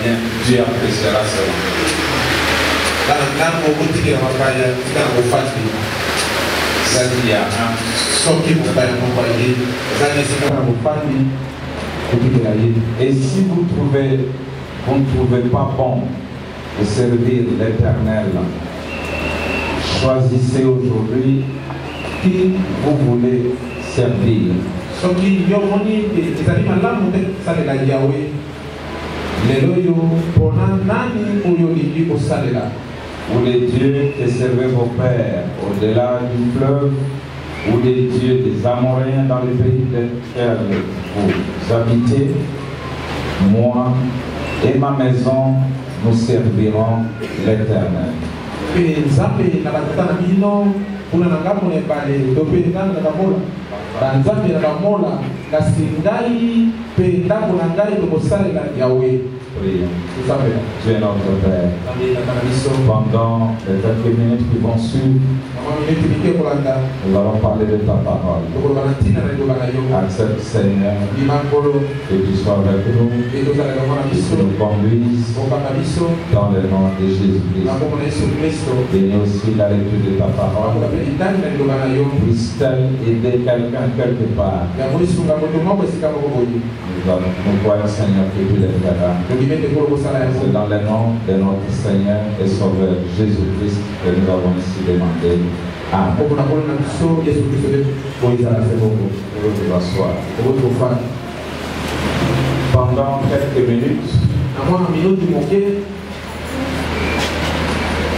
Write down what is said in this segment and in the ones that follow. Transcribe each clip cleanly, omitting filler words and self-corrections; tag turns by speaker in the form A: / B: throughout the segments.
A: bien, Dieu appréciera cela. Il y a
B: Et si vous ne trouvez pas bon de servir l'Éternel, choisissez aujourd'hui qui vous voulez servir. Ou les dieux que servaient vos pères au-delà du fleuve, ou les dieux des Amoréens dans le pays desquels vous habitez, moi et ma maison, nous servirons l'Éternel. Tu es notre Père. Pendant les quelques minutes qui vont suivre, nous allons parler de ta parole. Accepte, Seigneur, que tu sois avec nous, que tu nous conduises dans le nom de Jésus-Christ. Bénis aussi la lecture de ta parole. Puisse-t-elle aider quelqu'un quelque part? Nous croyons, Seigneur, que tu les feras. C'est dans le nom de notre Seigneur et Sauveur Jésus-Christ que nous avons ici demandé. Amen. Pendant quelques minutes,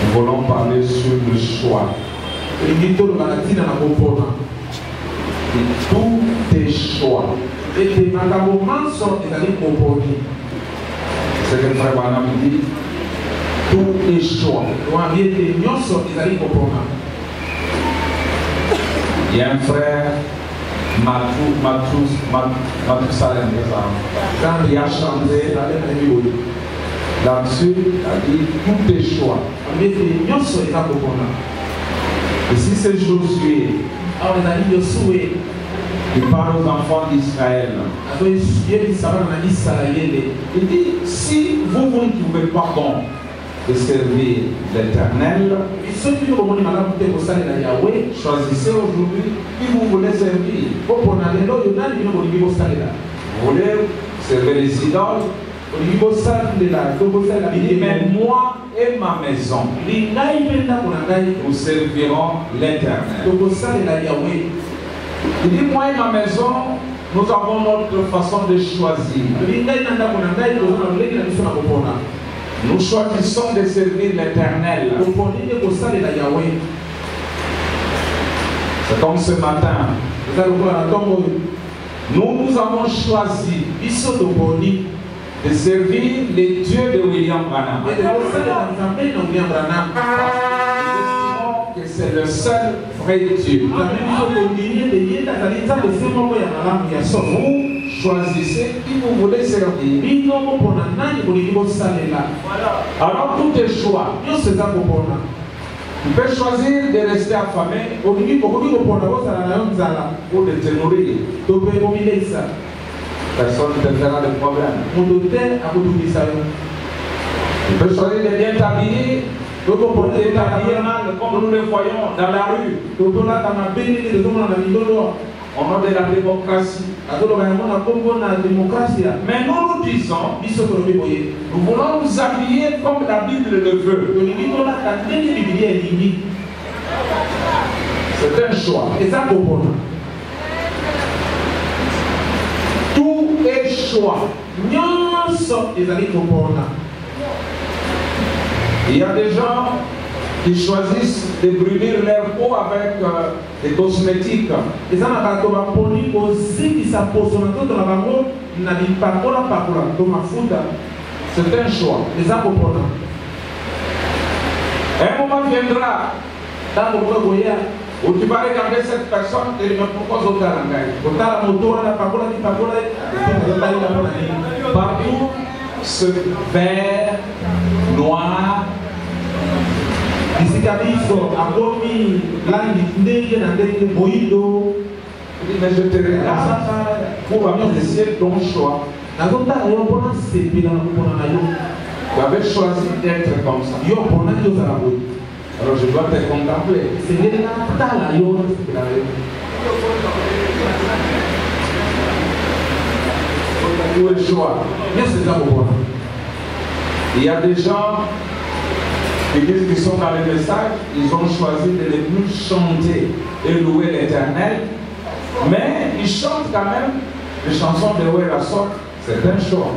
B: nous voulons parler sur le choix. Tous tes choix. C'est ce que Frère Branham dit. Tous tes choix. Il y a un frère, Mathusalem, qui a chanté là-dessus, il a dit tous tes choix. Et si c'est Josué, il parle aux enfants d'Israël. Il dit, si vous ne trouvez pas bon de servir l'Éternel, choisissez aujourd'hui qui vous voulez servir. Vous voulez servir les idoles? Il dit, mais moi et ma maison, nous servirons l'Éternel. Il dit, moi et ma maison, nous avons notre façon de choisir. Nous choisissons de servir l'Éternel. C'est comme ce matin. Nous avons choisi de servir les dieux de William Branham. Que c'est le seul vrai Dieu. Vous choisissez qui vous voulez servir. Alors tout est choix. Tu peux choisir de rester affamé ou de te nourrir. Personne ne te fera de problème. Tu peux choisir de bien t'habiller. Pour t'habiller mal, comme nous le voyons dans la rue. Au nom de la démocratie. Mais nous disons, nous voulons nous habiller comme la Bible le veut. C'est un choix. Tout est choix. Il y a des gens qui choisissent de brûler leur peau avec des cosmétiques. C'est un choix. Un moment viendra où tu vas regarder cette personne et dire pourquoi je partout ce vert, noir, mais je te regarde pour apprécier ton choix.
A: Tu avais choisi d'être comme ça. Alors je dois te contempler. Où est le choix? Il y a des gens qui disent qu'ils sont dans le message, ils ont choisi de ne plus chanter et louer l'Éternel, mais ils chantent quand même les chansons de Louer la sorte. C'est un choix.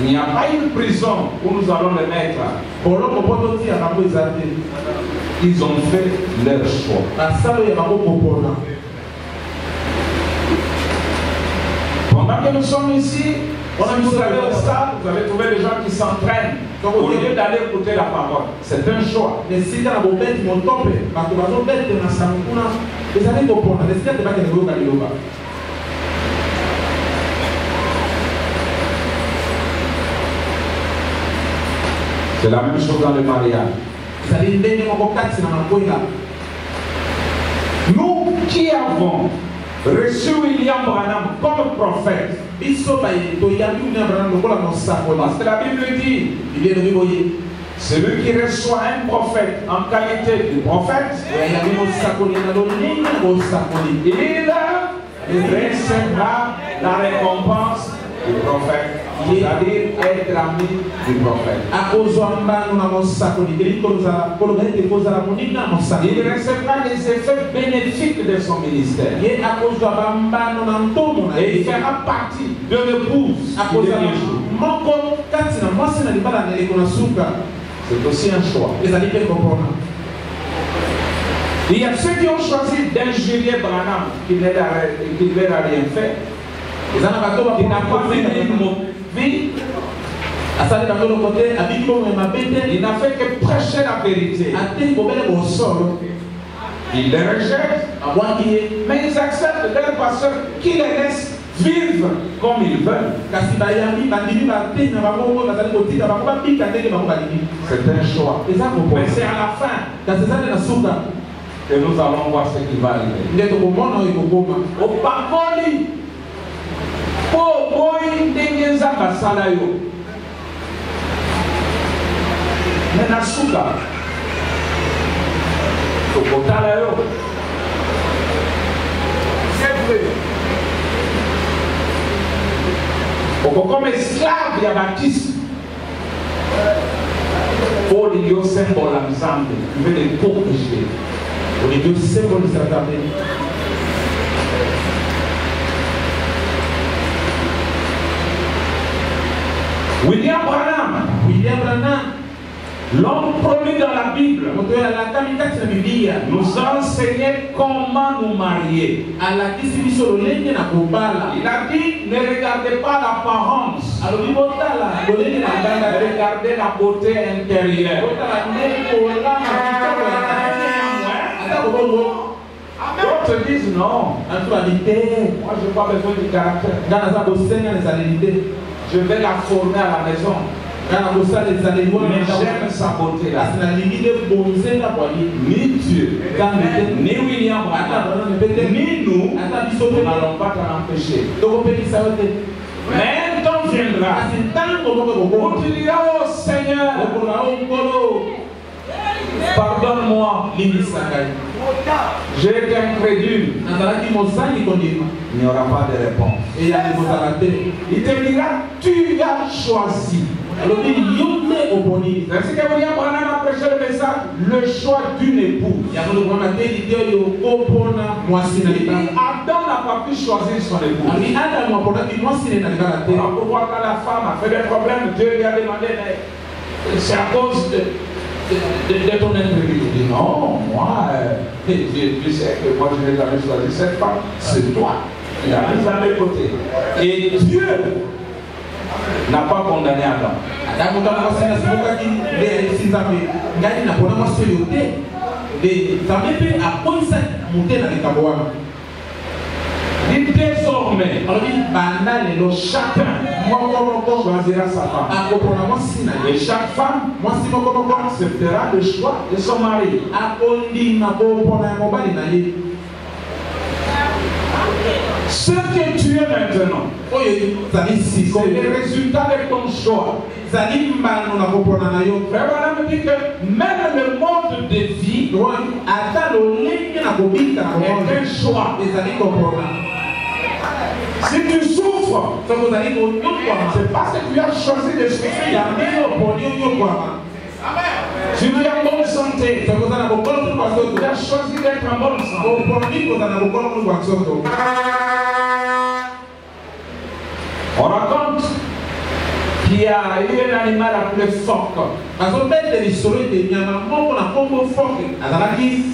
A: Il n'y a pas une prison où nous allons les mettre. Ils ont fait leur choix. Pendant que nous sommes ici, vous allez au stade, vous allez trouver des gens qui s'entraînent au lieu d'aller écouter la parole. C'est un choix. C'est la même chose dans le mariage. Nous qui avons reçu William Branham comme prophète, parce que la Bible dit, celui qui reçoit un prophète en qualité de prophète, il recevra la récompense du prophète, c'est-à-dire être ami du prophète. Il recevra les effets bénéfiques de son ministère. Et il fera partie de l'épouse. C'est aussi un choix. Il y a ceux qui ont choisi d'injurier Branham, qui ne leur a rien fait. Il n'a pas fait une vie. Il n'a fait que prêcher la vérité. Ils les rejettent, mais ils acceptent leur pasteur qui les laisse vivre comme ils veulent. C'est un choix. Mais c'est à la fin que nous allons voir ce qui va arriver. Au Pakoli, pour boy dengenza basala yo. Menasuka. Tokotala yo. C'est vrai. Comme esclave ya Baptiste. Pour les dieux symboles ensemble, il veut les protéger. Pour les dieux symboles ensemble. William Branham, l'homme promis dans la Bible, nous enseignait comment nous marier. Il a dit, ne regardez pas l'apparence, regardez la beauté intérieure. D'autres disent non. Moi, je n'ai pas besoin du caractère. Je vais la former à la maison. Mais j'aime sa beauté là. Ni Dieu, ni William Branham, ni nous, nous n'allons pas t'en empêcher. Mais un temps viendra où tu diras au Seigneur, pardonne-moi, j'ai été incrédule. Il n'y aura pas de réponse. Il te dira, tu as choisi. Ainsi que William Branham a prêché le message, le choix d'une épouse. Adam n'a pas pu choisir son épouse. Pourquoi quand la femme a fait des problèmes, Dieu lui a demandé, c'est à cause de ton intégrité. Non, moi, Dieu sait que moi je n'ai jamais choisi cette femme, c'est toi. Il a mis à mes côtés. Et Dieu n'a pas condamné Adam. Désormais, chacun choisira sa femme. Et chaque femme acceptera le choix de son mari. Ce que tu es maintenant, c'est le résultat de ton choix. Frère Branham dit que même le mode de vie est un choix. Si tu souffres, c'est parce que tu as choisi de souffrir. Si tu es en bonne santé, tu as choisi d'être en bonne santé. On raconte qu'il y a eu un animal appelé phoque.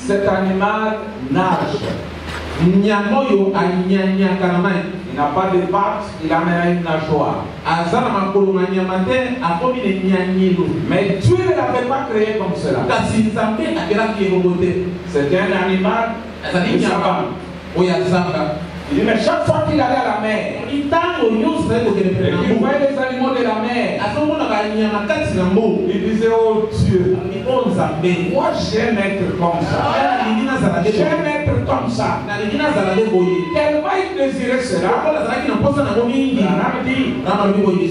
A: Cet animal nage. Il n'a pas de pattes, il a même une nageoire. Mais Dieu ne l'avait pas créé comme cela. C'était un animal de savane. Il dit, mais chaque fois qu'il allait à la mer, et qu'il voyait les animaux de la mer, il disait, oh Dieu, moi j'aime être comme ça. J'aime être comme ça. Tellement il désirait cela.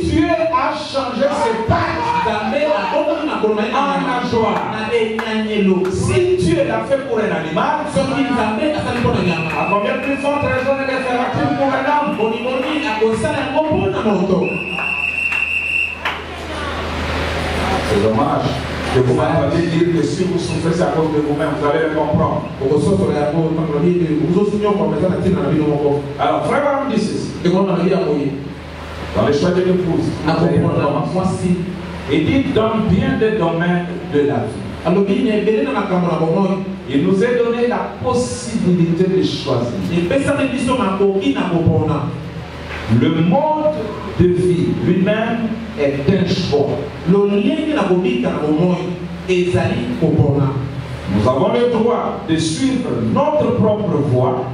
A: Dieu a changé ses pattes en nageoire. Si Dieu l'a fait pour un animal, à combien plus forte raison de le faire pour un homme? C'est dommage que vous m'entendez dire que si vous souffrez, c'est à cause de vous-même, vous allez le comprendre. Alors, frère Branham dit ceci. Dans les choix de l'épouse, il dit dans bien des domaines de la vie. Il nous a donné la possibilité de choisir. Le mode de vie lui-même est un choix. Nous avons le droit de suivre notre propre voie.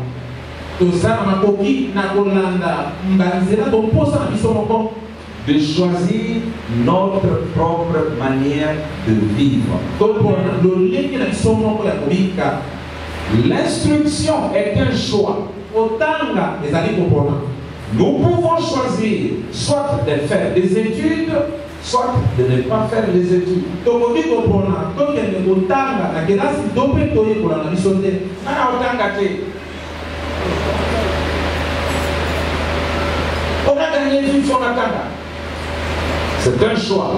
A: De choisir notre propre manière de vivre. L'instruction est un choix. Nous pouvons choisir soit de faire des études, soit de ne pas faire les études. On a gagné une fois c'est un choix.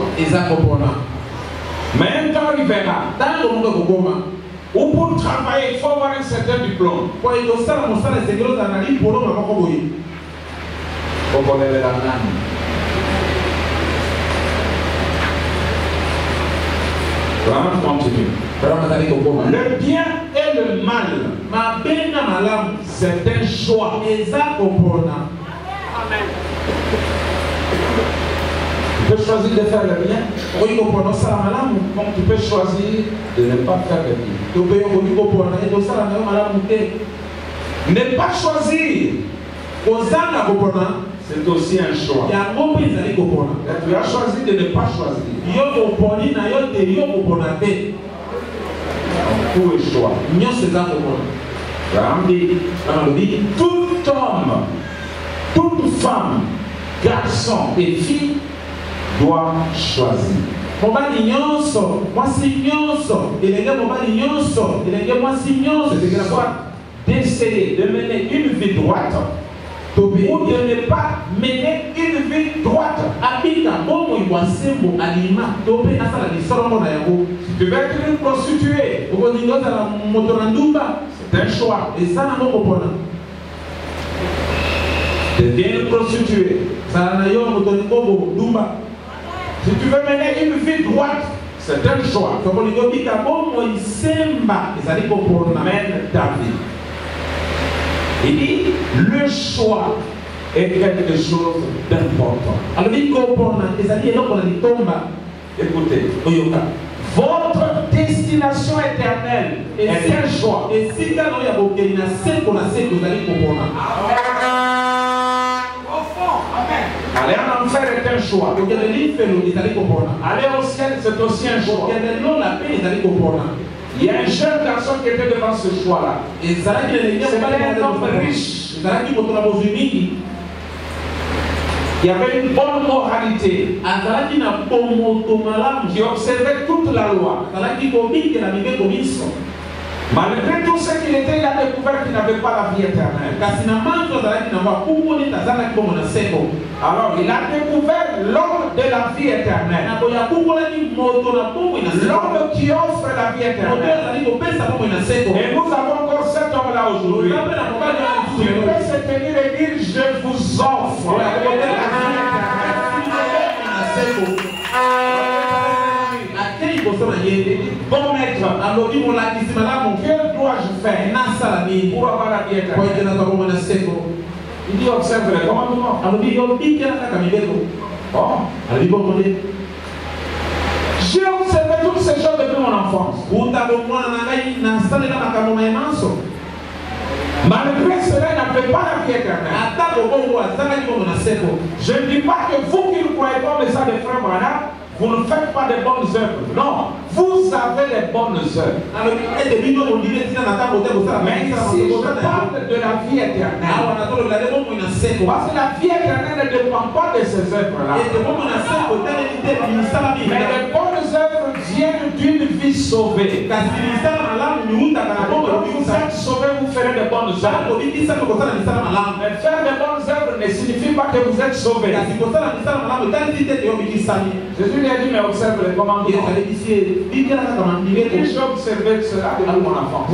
A: Mais un temps arrivera où pour travailler, il faut avoir un certain diplôme. Il faut connaître la langue. Continue. Le bien et le mal, c'est un choix. Amen. Tu peux choisir de faire le bien, comme tu peux choisir de ne pas faire le bien. Ne pas choisir, c'est aussi un choix. Et tu as choisi de ne pas choisir. Tout est choix. Tout homme, toute femme, garçon et fille doit choisir. Soit d'essayer de mener une vie droite ou de ne pas mener une vie droite. Si tu veux être une prostituée, c'est un choix. Deviens une prostituée. Si tu veux mener une vie droite, c'est un choix. Mène ta vie. Il dit, le choix est quelque chose d'important. Écoutez, votre destination éternelle est un choix. Aller en enfer est un choix. Aller au ciel, c'est aussi un choix. Il y a un jeune garçon qui était devant ce choix-là. C'était un homme riche. Il y avait une bonne moralité. Qui observait toute la loi. Malgré tout ce qu'il était, il a découvert qu'il n'avait pas la vie éternelle. Alors, il a découvert l'homme de la vie éternelle. L'homme qui offre la vie éternelle. Et nous avons encore cet homme-là aujourd'hui. Il peut se tenir et dire, je vous offre la vie éternelle. Bon maître, que dois-je faire pour avoir la vie éternelle? Il dit observe les commandements. J'ai observé toutes ces choses depuis mon enfance. Malgré cela, il n'avait pas la vie éternelle. Je ne dis pas que vous qui ne croyez pas mais ça des frères Branham, vous ne faites pas de bonnes œuvres. Non, vous avez des bonnes œuvres. Mais si je parle de la vie éternelle, parce que la vie éternelle ne dépend pas de ces œuvres-là. Mais les bonnes œuvres viennent d'une vie sauvée. Quand vous êtes sauvé, vous ferez de bonnes œuvres. Mais faire de bonnes œuvres ne signifie pas que vous êtes sauvé. Jésus lui a dit, mais observe les commandements. J'ai observé cela depuis mon enfance.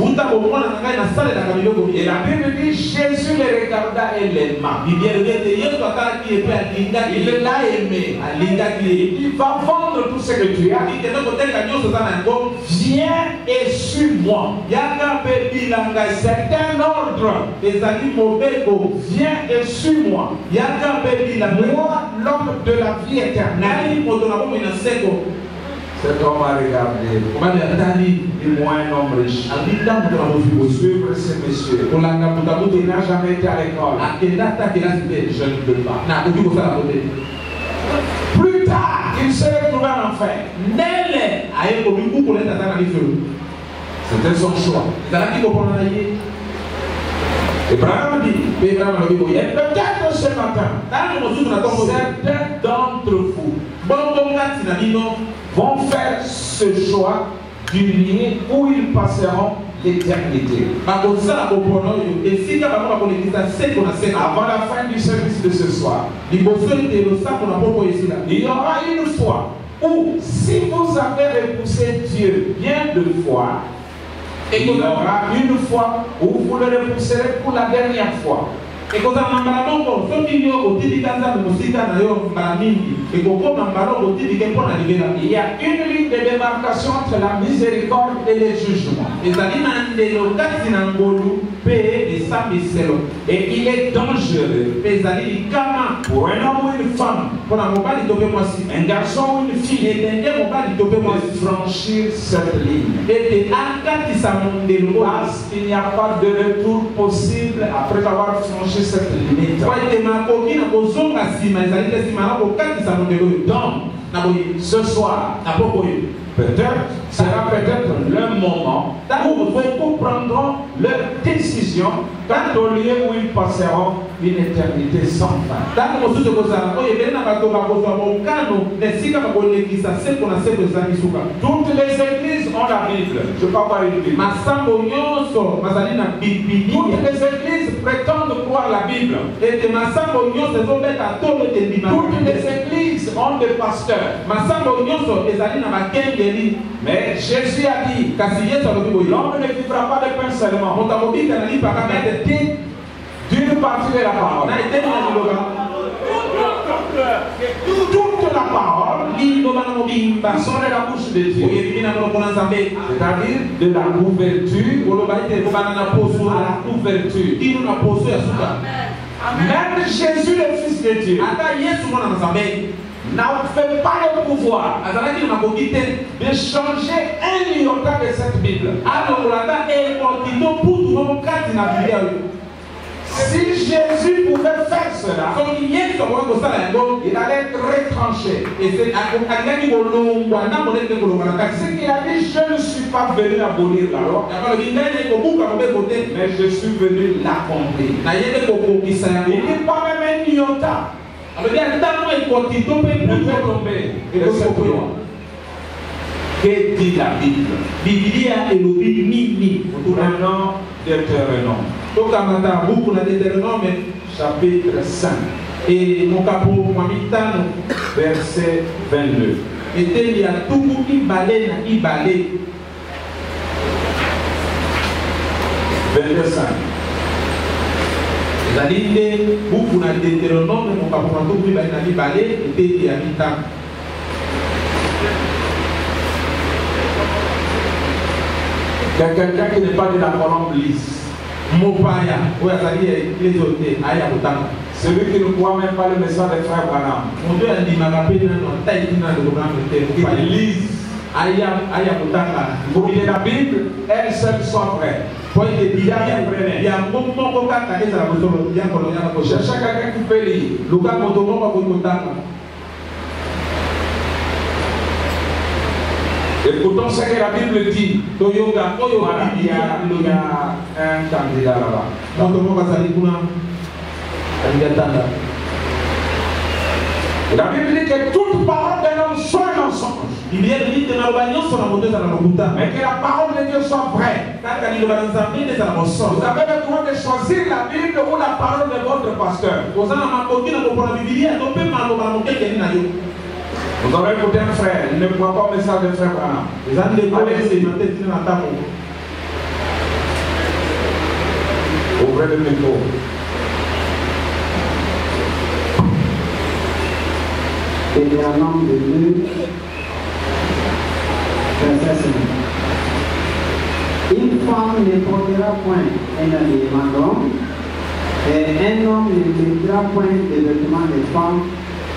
A: Et la Bible dit, Jésus les regarda et l'aima. Il l'a aimé. Il dit, va vendre tout ce que tu as. Viens et suis-moi. C'est un ordre. Viens et suis-moi. Moi, l'homme de la vie éternelle. Cet homme a regardé. Il voit un homme riche. Suivre ces messieurs. Il n'a jamais été à l'école. Je ne peux pas. Plus tard, il se retrouve en enfer. C'était son choix. Abraham dit, et peut-être ce matin, certains d'entre vous vont faire ce choix d'une ligne où ils passeront l'éternité. Avant la fin du service de ce soir, il y aura une fois où, si vous avez repoussé Dieu bien de fois, et il y aura une fois où vous le repousserez pour la dernière fois. Il y a une ligne de démarcation entre la miséricorde et le jugement. Et il est dangereux pour un homme ou une femme, un garçon ou une fille, de franchir cette ligne. Parce qu'il n'y a pas de retour possible après avoir franchi cette limite. Donc, ce soir, peut-être sera peut-être le moment où beaucoup prendront leur décision quant au lieu où ils passeront une éternité sans fin. Toutes les églises ont la Bible. Je ne peux pas voir une Bible. Toutes les églises prétendent croire la Bible. Toutes les églises ont des pasteurs. Mais Jésus a dit, l'homme ne vivra pas de pain seulement, mais d'une partie de la parole. Toute la parole sort de la bouche de Dieu. C'est-à-dire de la couverture à la couverture. Même Jésus, le Fils de Dieu, n'avait pas le pouvoir de changer un iota de cette Bible. Si Jésus pouvait faire cela, il allait être retranché. Et c'est ce qu'il a dit, je ne suis pas venu abolir la loi, mais je suis venu l'accomplir. Il n'est pas même un iota. Que dit la Bible? Prenons Deutéronome, chapitre 5, et mon capot, verset 22. Et il y a tout qui balait, 22:5. Beaucoup de Deutéronome, mon capot, qui balait, et il y a quelqu'un qui n'est pas de la colombe lisse. Celui qui ne croit même pas le message des frères Branham. Il lise. Pour que la Bible, elle seule soit vraie. Cherchez quelqu'un qui peut lire. Écoutons ce que la Bible dit. Voilà, il y a un candidat là-bas. La Bible dit que toute parole d'un homme soit un mensonge. Mais que la parole de Dieu soit vraie. Vous avez le droit de choisir la Bible ou la parole de votre pasteur. Vous aurez écouté un frère, il ne croit pas au message de frère Branham. Ouvrez le micro.
C: Deutéronome 2, verset 5. Une femme ne portera point un habillement d'homme, et un homme ne mettra point de vêtements de femme,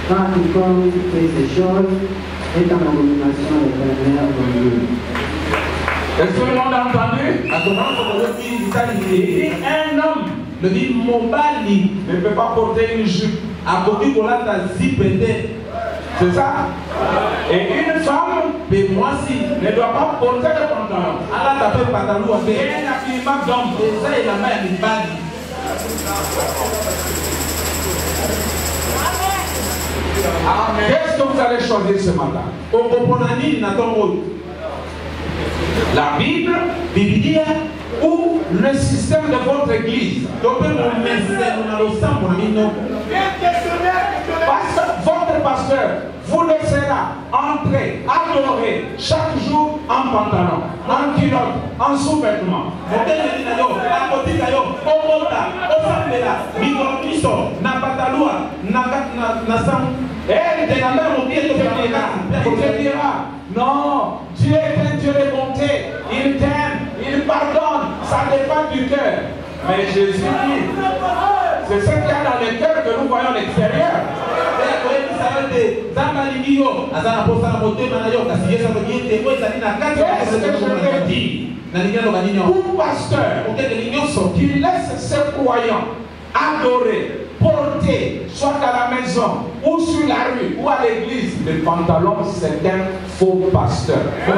C: car quiconque fait ces choses est en abomination de l'éternel dans Dieu.
A: Est-ce que le monde a entendu? Un homme ne peut pas porter une jupe. C'est ça? Et une femme ne doit pas porter de pantalon. Et un habillement d'homme. Qu'est-ce que vous allez choisir ce matin? La Bible, ou le système de votre église? Votre pasteur vous laissera entrer, adorer chaque jour en pantalon, en culotte, en sous-vêtements. Et de la même on te dira, non, Dieu est un Dieu de bonté, il t'aime, il pardonne, ça dépend du cœur. Mais Jésus dit, c'est ce qu'il y a dans le cœur que nous voyons à l'extérieur. Qu'est-ce que je veux dire? Pour pasteur qui laisse ses croyants adorer, porter, soit à la maison, ou sur la rue, ou à l'église, le pantalon, c'est un faux pasteur. C'est un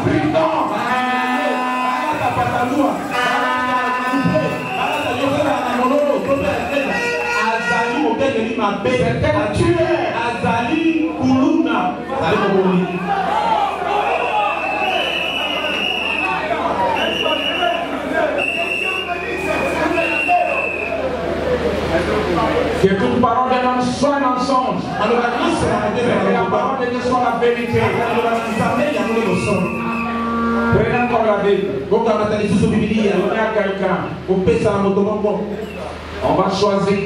A: brigand. C'est un tueur. Que toute parole d'un homme soit un mensonge. Que la parole de Dieu soit la vérité. Prenez encore la Bible. Donnez à quelqu'un. On va choisir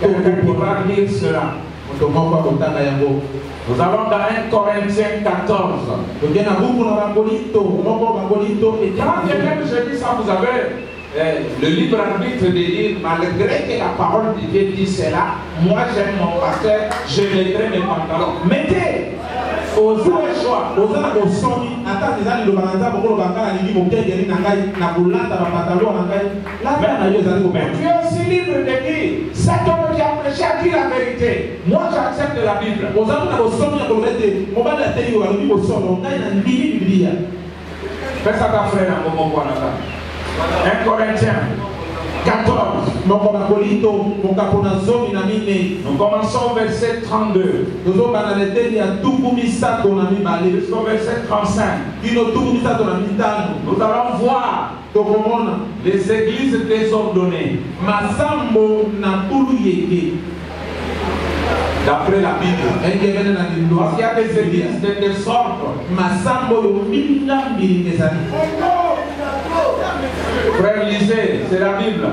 A: quelqu'un qui va lire cela. Nous allons dans 1 Corinthiens 14. Quand je dis ça, vous avez le libre arbitre de dire, malgré que la parole de Dieu dit cela, moi j'aime mon pasteur, je mettrai mes pantalons. Mettez! tu es aussi libre de dire, cet homme qui a prêché a dit la vérité. Moi j'accepte la Bible. Fais ça ta frère, 1 Corinthiens 14. Nous commençons au verset 32. Jusqu'au verset 35. Nous allons voir les églises désordonnées. D'après la Bible. Parce qu'il y a des églises de désordre. Frère, lisez, c'est la Bible.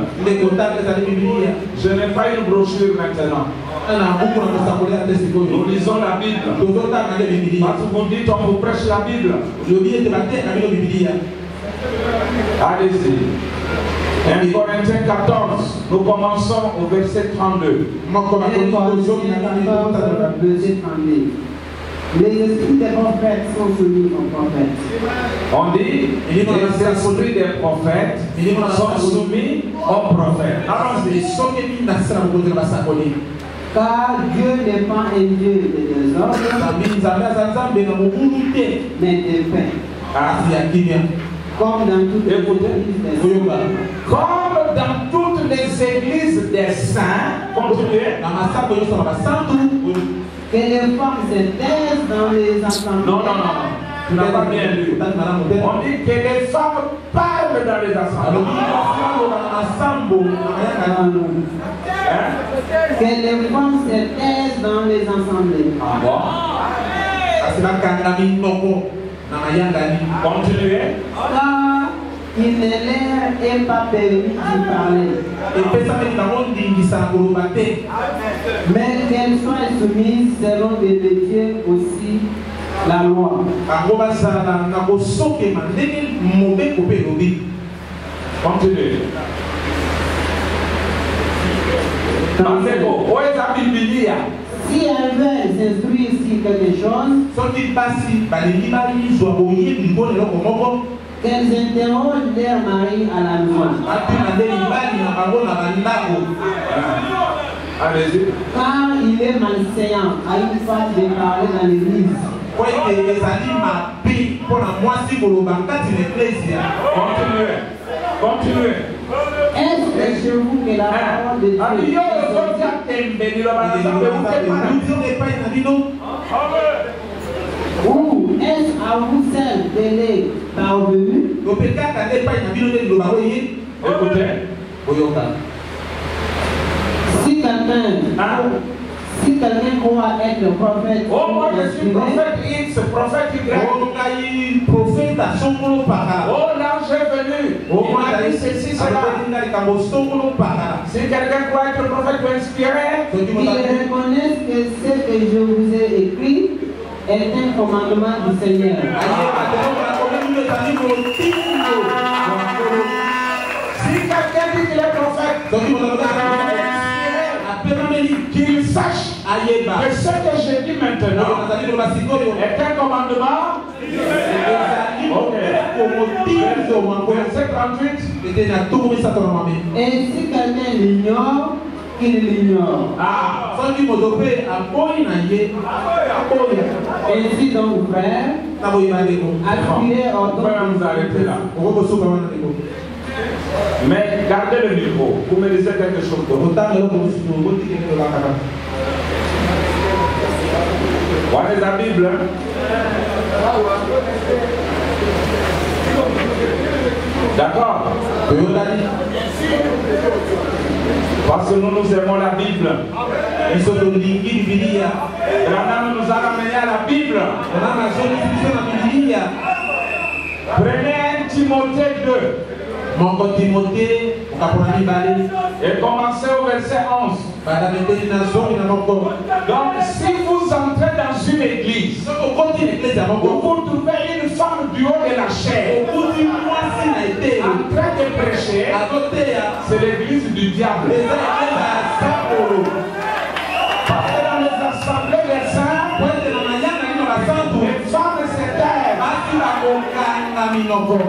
A: Je n'ai pas une brochure maintenant. Nous lisons la Bible. Parce que vous dites, on vous prêche la Bible. Allez-y. 1 Corinthiens 14, nous commençons au verset 32.
C: Les esprits des prophètes sont soumis aux prophètes.
A: On dit, les esprits des prophètes sont soumis aux prophètes.
C: Car Dieu n'est pas un Dieu de désordre, mais de paix. Comme dans toutes les églises des saints,
A: Continuez.
C: que les femmes se taisent dans les assemblées.
A: Non. Tu n'as pas bien lu. On dit que les femmes parlent dans les assemblées.
C: Que les femmes se taisent dans les assemblées.
A: Ah bon? Continuez.
C: Car il ne leur est pas permis d'y parler. Mais qu'elles soient soumises selon des Dieu aussi la loi.
A: Continuez.
C: Si elles veulent s'instruire sur quelque chose, qu'elles interrogent leur mari à la maison.
A: Allez-y.
C: Car il est malséant à une femme de parler dans l'église.
A: Continuez.
C: Est-ce que chez vous que la parole de Dieu ou est-ce à vous seul qu'elle est parvenue?
A: Écoutez.
C: Si quelqu'un croit être prophète,
A: oh, moi je suis prophète X, prophète Y. Oh, l'ange est venu. Il m'a dit ceci, cela. Si quelqu'un croit être prophète ou inspiré,
C: qu'ils reconnaissent que ce que je vous ai écrit est un commandement du Seigneur.
A: Si quelqu'un dit qu'il est prophète, qu'il sache que ce que je dis maintenant est un commandement. Verset 38.
C: Et si quelqu'un l'ignore, qu'il l'ignore. Ainsi donc, frère, appuyez en
A: vous arrêter là. Mais gardez le micro. Vous me disiez quelque chose. Voilà la Bible. D'accord. Parce que nous aimons la Bible. Madame nous a ramené à la Bible. Prenez 1 Timothée 2. Et commencez au verset 11. Donc, si vous entrez dans une église, vous trouvez une femme du haut de la chair en train de prêcher, c'est l'église du diable. Parce que dans les assemblées des saints,
D: minoko.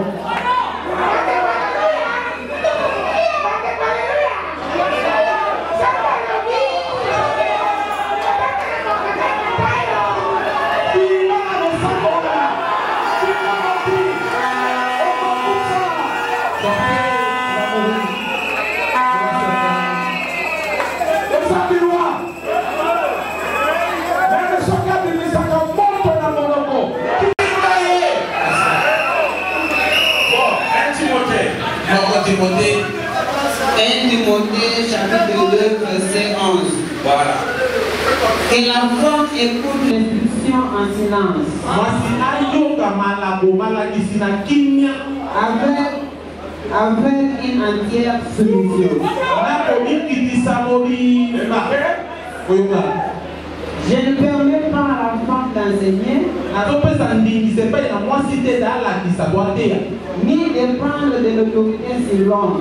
C: Timothée, 1 Timothée chapitre 2 verset 11.
A: Voilà.
C: Et la femme écoute l'instruction en silence. Avec une entière soumission. Je ne permets pas à la femme d'enseigner, ni de prendre de l'autorité sur l'homme.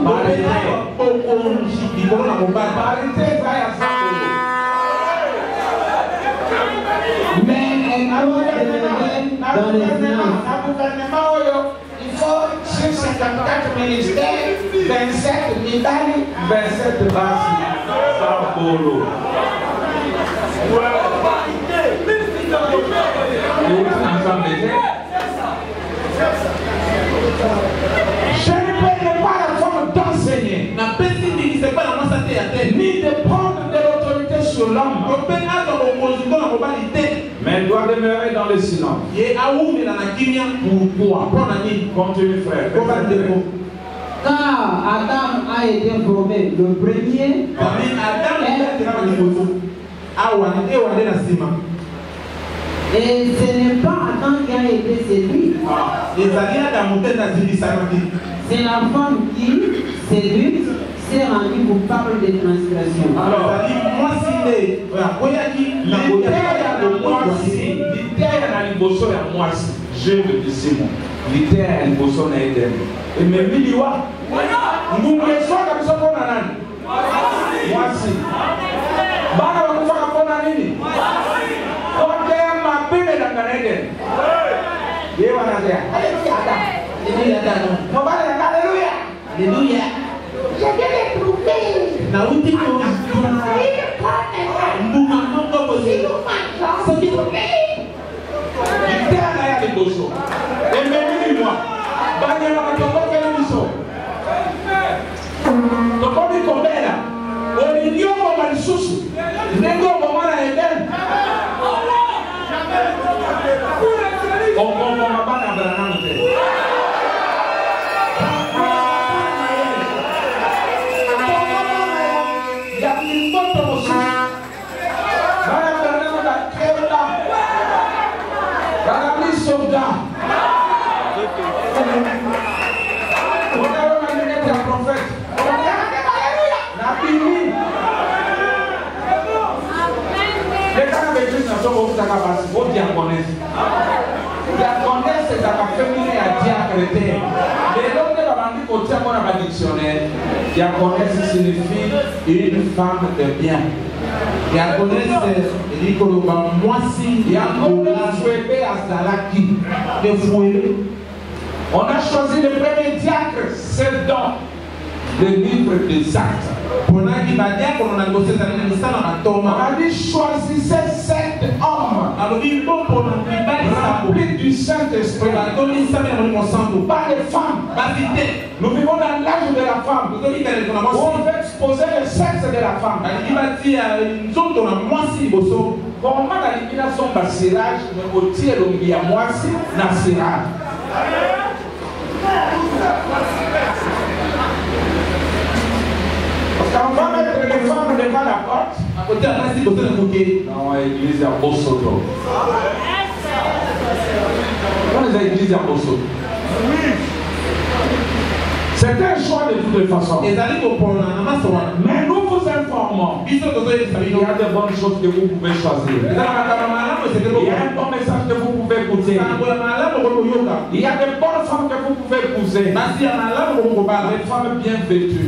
C: Mais elle doit demeurer dans les silences.
A: Il faut sur 54 ministères, 27 médailles, 27 bases. Ça, polo. Je ne permets pas à la femme d'enseigner, ni de prendre de l'autorité sur l'homme, mais elle doit demeurer dans le silence. Continue, frère.
C: Car Adam a été formé le premier. Et ce n'est pas Adam qui a été séduit. C'est la femme qui, séduite, s'est rendue coupable de transgression.
A: Alors, je le dis Simon. L'idée est une bosso na Eden. Et même miliwa. Nous ne sommes pas comme ça pour nanan. Moi si. Bana wa kufa kapona nini? Ote ma bile na Eden. Ye wana dia. Alléluia. Alléluia. Mo bale na alléluia. Alléluia. Je viens de prouver. Na uti ko. Mbunga mongo bosi. C'est qui prouver. L'idée est une bosso. Et même moi, bagna la topo che non so. Topo di combera. O idioma malisusu. Nego bomana Eden. O mabana branante. Ya mi moto mosu. Bana branante da quebra. Bana mi soda. Diaconesse c'est la féminine à diacrété. Mais l'autre va dire qu'au tient mon dictionnaire, diaconesse signifie une femme de bien. Diaconesse c'est dit que moi si diaconesse souhaité à Salaki de fouiller. On a choisi le premier diacre, c'est dans le livre des Actes. On a dit choisissez 7 hommes remplis du Saint-Esprit, pas les femmes. Nous vivons dans l'âge de la femme. On veut exposer le sexe de la femme. Comment la l'élimination du cirage, mais au tir de la moitié dans le cirage. Quand on va mettre les femmes devant la porte, non, l'église à Bosoto. Dans les églises à Bosoto. C'est un choix de toute façon. Mais nous vous informons. Il y a de bonnes choses que vous pouvez choisir. Il y a un bon message que vous pouvez écouter. Il y a de bonnes femmes que vous pouvez épouser. Des femmes bien vêtues.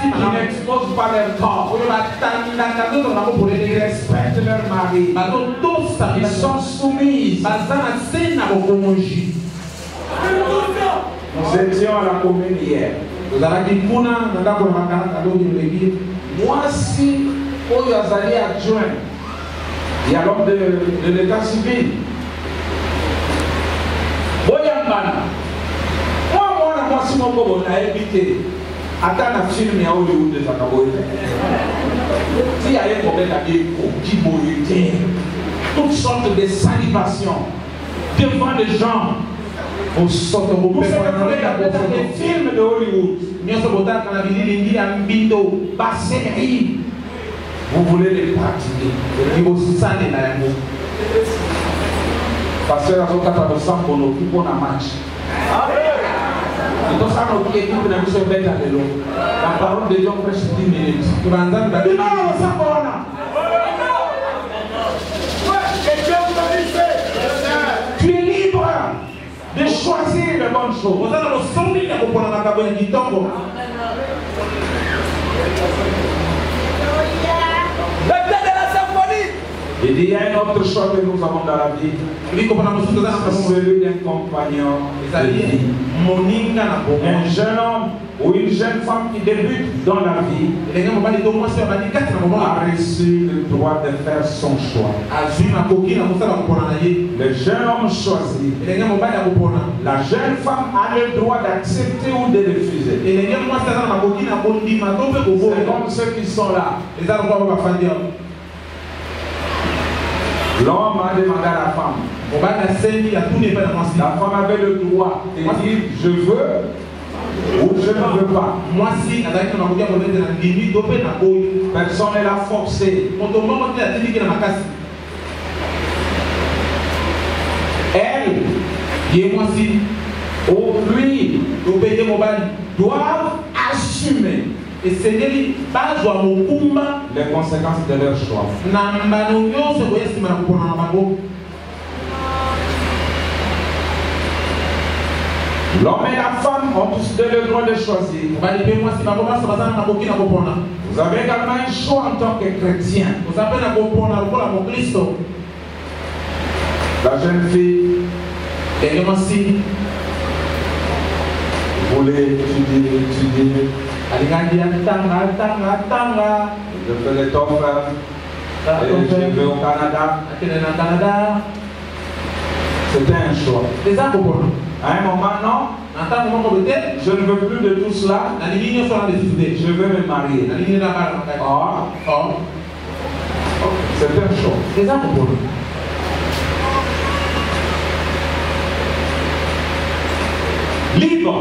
A: Qui n'exposent pas leur corps. Qui respectent leur mari. Ils sont soumises. Nous étions à la commune hier. Moi, si vous allez adjoint, il y a l'homme de l'état civil. Moi, si mon pauvre a évité, attends un film à Hollywood de Zakaboy. S'il y a un problème avec toutes sortes de salivations devant les gens. Vous savez, des films de Hollywood. Vous voulez les pratiquer. Parce que nous avons un match. La parole de Dieu presque 10 minutes. Tu es libre de choisir les bonnes choses. Il y a un autre choix que nous avons dans la vie. C'est celui d'un compagnon de vie. Un jeune homme ou une jeune femme qui débute dans la vie a reçu le droit de faire son choix. Le jeune homme choisit. La jeune femme a le droit d'accepter ou de refuser. C'est comme ceux qui sont là. L'homme a demandé à la femme. La femme avait le droit de dire je veux ou je ne veux pas. Personne ne l'a forcé. Elle ou lui doivent assumer les conséquences de leur choix. L'homme et la femme ont tous le droit de choisir. Vous avez également un choix en tant que chrétien. La jeune fille voulait étudier. Je fais les TOEFL et je vais au Canada. C'était un choix. À un moment, non, je ne veux plus de tout cela. Je veux me marier. C'est un choix. Libre.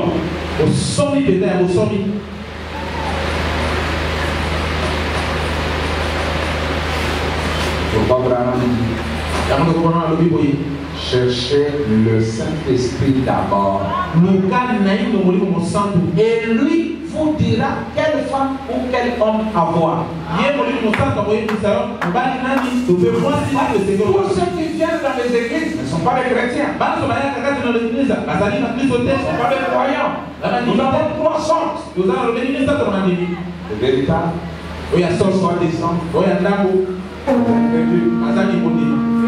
A: Cherchez le Saint-Esprit d'abord. Et lui vous dira quelle femme ou quel homme avoir. Tous ceux qui viennent dans les églises ne sont pas des chrétiens. Ne sont pas des croyants. Nous avons trois sortes. Le véritable, soi-disant,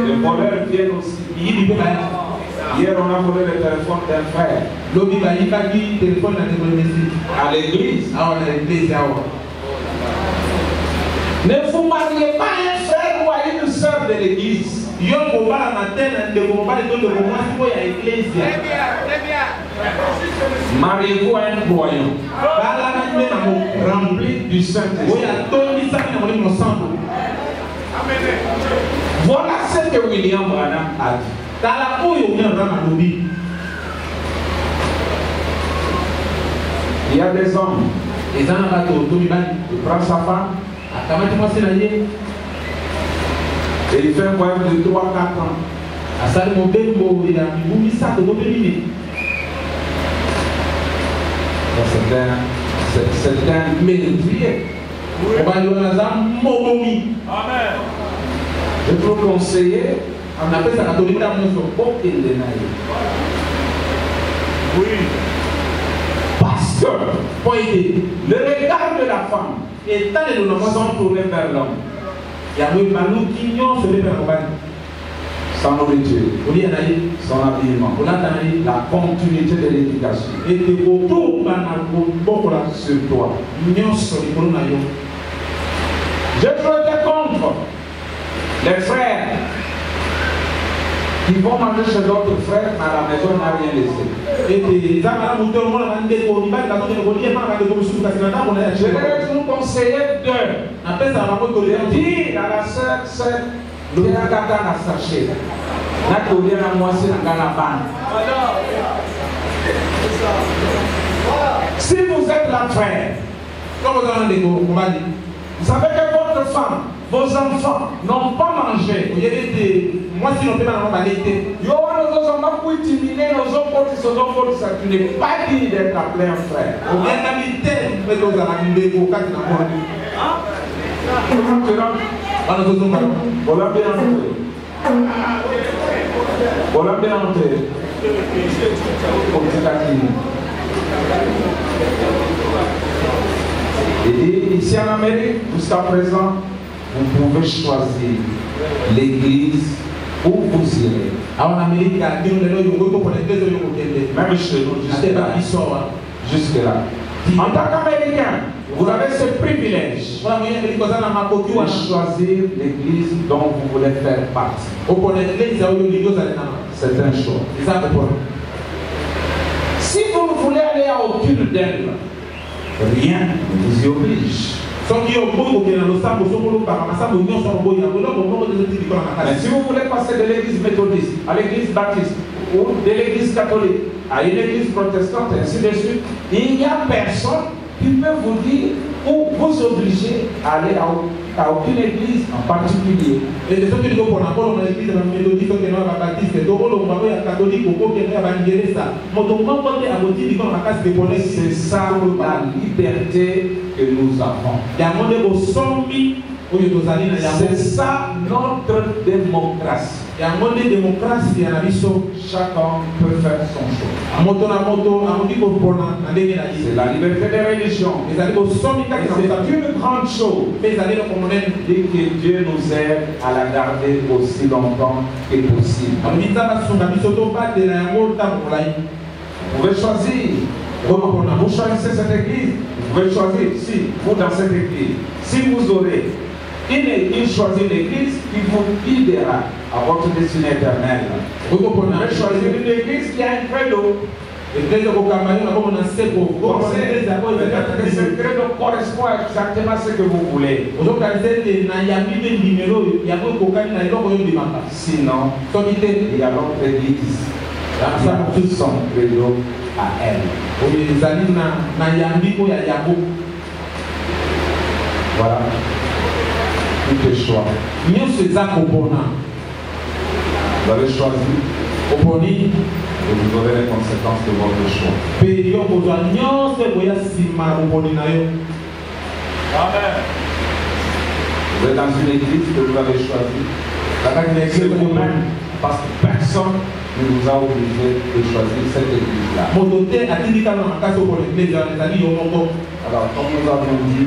A: les voleurs viennent aussi. Hier, on a volé le téléphone d'un frère. À l'église. Ne vous mariez pas à un frère ou à une sœur de l'église. Mariez-vous à un croyant rempli du Saint-Esprit. Voilà ce que William Branham a dit. Il y a des hommes. Il prend sa femme. Et il fait un voyage de 3-4 ans. C'est un métier. Amen. Je peux conseiller, on appelle ça catholique dans notre oui. Parce que, pour aider, le regard de la femme est sont tournés vers l'homme. Sa nourriture, son habillement, la continuité de l'éducation. Et de retour sur toi. Je te contre les frères qui vont manger chez d'autres frères, mais à la maison n'a rien laissé. Je vais vous conseiller de dire à la sœur, si vous êtes la frère, vous savez que votre femme, vos enfants n'ont pas mangé. Tu n'es pas digne d'être appelé un frère. Et ici en Amérique, jusqu'à présent, vous pouvez choisir l'église où vous irez. Même chez nous, jusque-là. En tant qu'Américain, vous avez ce privilège de choisir l'église dont vous voulez faire partie. C'est un choix. Si vous ne voulez aller à aucune d'elles, rien ne vous y oblige. Mais si vous voulez passer de l'église méthodiste à l'église baptiste ou de l'église catholique à une église protestante et ainsi de suite, il n'y a personne qui peut vous dire ou vous obliger à aller à aucune église en particulier. C'est ça la liberté que nous avons. C'est ça notre démocratie. Chacun peut faire son choix. C'est la liberté de religion. C'est une grande chose. Et que Dieu nous aide à la garder aussi longtemps que possible. Vous pouvez choisir. Vous choisissez cette église. Vous pouvez choisir si vous dans cette église. Si vous aurez choisir l'église qui vous guidera à votre destinée éternelle. Vous pouvez choisir une église qui a un credo. Ce credo correspond exactement à ce que vous voulez. Sinon, il y a l'autre église. Qui a tout son credo à elle. Voilà. Tout est choix. Vous avez choisi et vous aurez les conséquences de votre choix. Vous êtes dans une église que vous avez choisie. C'est vous-même, parce que personne ne nous a obligé de choisir cette église-là. Alors, comme nous avons dit,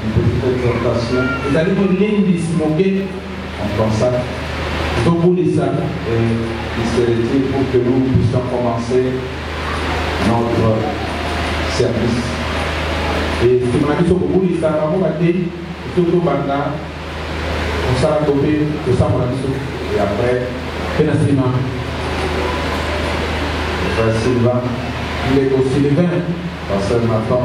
A: une petite exhortation, on consacre et il serait utile pour que nous puissions commencer notre service. Et après, frère Sylvain, pasteur Nathan,